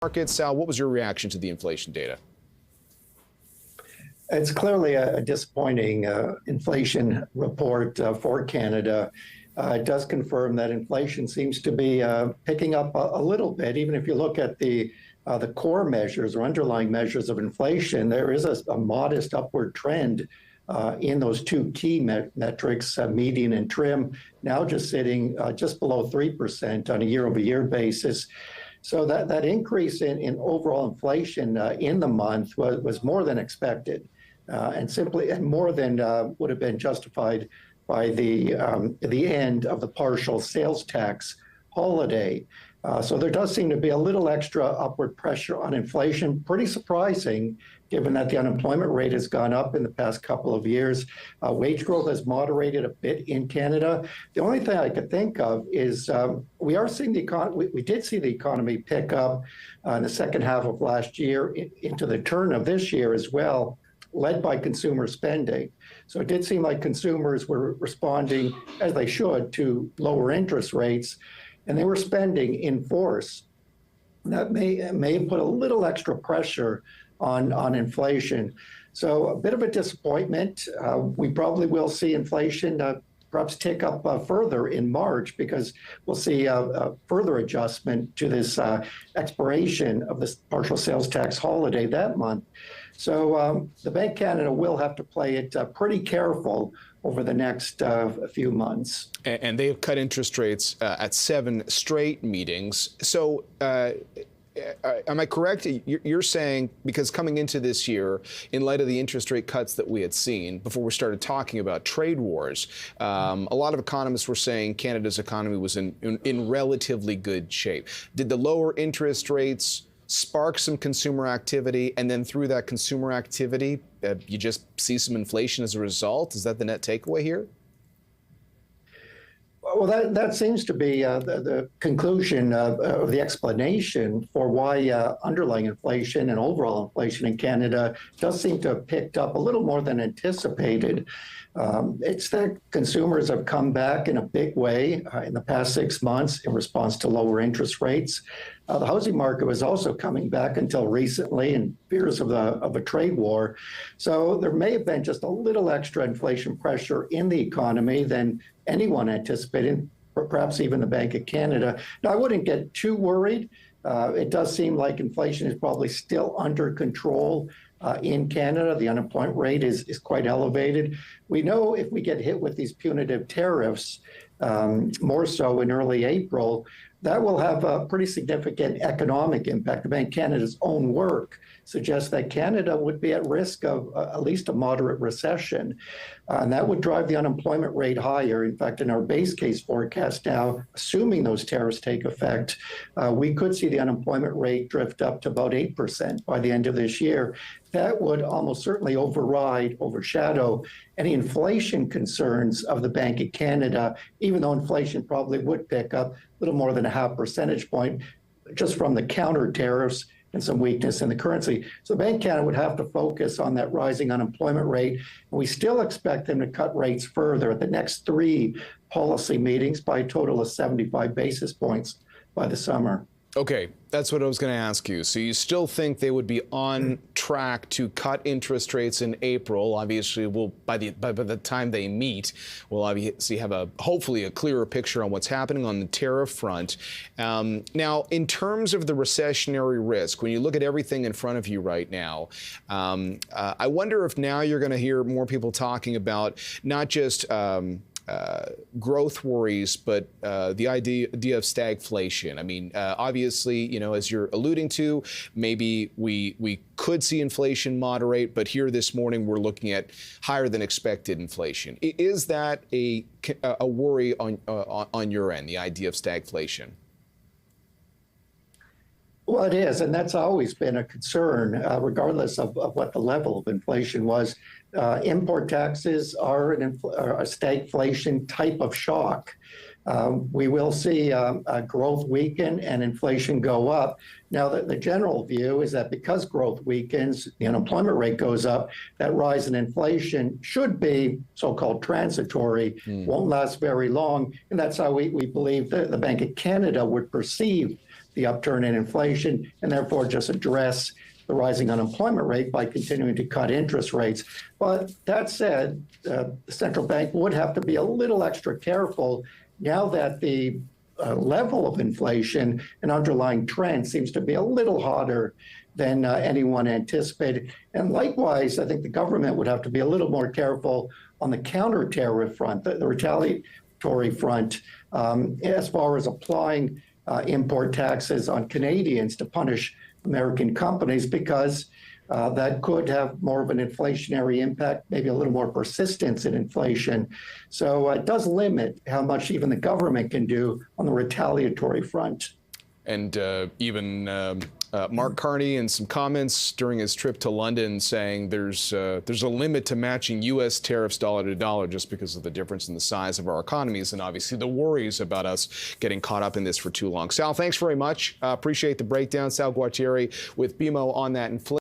Markets. Sal, what was your reaction to the inflation data? It's clearly a disappointing inflation report for Canada. It does confirm that inflation seems to be picking up a little bit. Even if you look at the core measures or underlying measures of inflation, there is a modest upward trend in those two key metrics, median and trim, now just sitting just below 3% on a year-over-year basis. So that increase in overall inflation in the month was more than expected, and more than would have been justified by the end of the partial sales tax holiday. So there does seem to be a little extra upward pressure on inflation. Pretty surprising, given that the unemployment rate has gone up in the past couple of years. Wage growth has moderated a bit in Canada. The only thing I could think of is we are seeing we did see the economy pick up in the second half of last year into the turn of this year as well, led by consumer spending. So it did seem like consumers were responding, as they should, to lower interest rates, and they were spending in force. That may put a little extra pressure on inflation. So a bit of a disappointment. We probably will see inflation perhaps tick up further in March, because we'll see a further adjustment to this expiration of this partial sales tax holiday that month. So the Bank of Canada will have to play it pretty careful over the next few months. And they have cut interest rates at 7 straight meetings. So am I correct? You're saying, because coming into this year, in light of the interest rate cuts that we had seen before we started talking about trade wars, a lot of economists were saying Canada's economy was in relatively good shape. Did the lower interest rates spark some consumer activity, and then through that consumer activity, you just see some inflation as a result? Is that the net takeaway here? Well, that seems to be the conclusion of the explanation for why underlying inflation and overall inflation in Canada does seem to have picked up a little more than anticipated. It's that consumers have come back in a big way in the past 6 months in response to lower interest rates. The housing market was also coming back until recently in fears of a trade war. So there may have been just a little extra inflation pressure in the economy than anyone anticipated, perhaps even the Bank of Canada. Now, I wouldn't get too worried. It does seem like inflation is probably still under control in Canada. The unemployment rate is quite elevated. We know if we get hit with these punitive tariffs, more so in early April, that will have a pretty significant economic impact. The Bank of Canada's own work suggests that Canada would be at risk of at least a moderate recession. And that would drive the unemployment rate higher. In fact, in our base case forecast now, assuming those tariffs take effect, we could see the unemployment rate drift up to about 8% by the end of this year. That would almost certainly overshadow any inflation concerns of the Bank of Canada, even though inflation probably would pick up a little more than a half percentage point just from the counter tariffs and some weakness in the currency. So the Bank of Canada would have to focus on that rising unemployment rate. And we still expect them to cut rates further at the next 3 policy meetings by a total of 75 basis points by the summer. Okay, that's what I was going to ask you. So you still think they would be on track to cut interest rates in April? Obviously, by the time they meet, we'll obviously have hopefully a clearer picture on what's happening on the tariff front. Now, in terms of the recessionary risk, when you look at everything in front of you right now, I wonder if now you're going to hear more people talking about not just growth worries, but the idea of stagflation. I mean, obviously, as you're alluding to, maybe we could see inflation moderate, but here this morning we're looking at higher than expected inflation. Is that a worry on your end, the idea of stagflation? Well, it is, and that's always been a concern, regardless of what the level of inflation was. Import taxes are a stagflation type of shock. We will see growth weaken and inflation go up. Now, the general view is that because growth weakens, the unemployment rate goes up, that rise in inflation should be so-called transitory, won't last very long. And that's how we believe the Bank of Canada would perceive the upturn in inflation and therefore just address the rising unemployment rate by continuing to cut interest rates. But that said, the central bank would have to be a little extra careful now that the level of inflation and underlying trend seems to be a little hotter than anyone anticipated. And likewise, I think the government would have to be a little more careful on the counter tariff front, the retaliatory front, as far as applying import taxes on Canadians to punish American companies, because that could have more of an inflationary impact, maybe a little more persistence in inflation. So it does limit how much even the government can do on the retaliatory front. And even Mark Carney in some comments during his trip to London saying there's a limit to matching U.S. tariffs dollar to dollar just because of the difference in the size of our economies and obviously the worries about us getting caught up in this for too long. Sal, thanks very much. Appreciate the breakdown. Sal Guatieri with BMO on that inflation.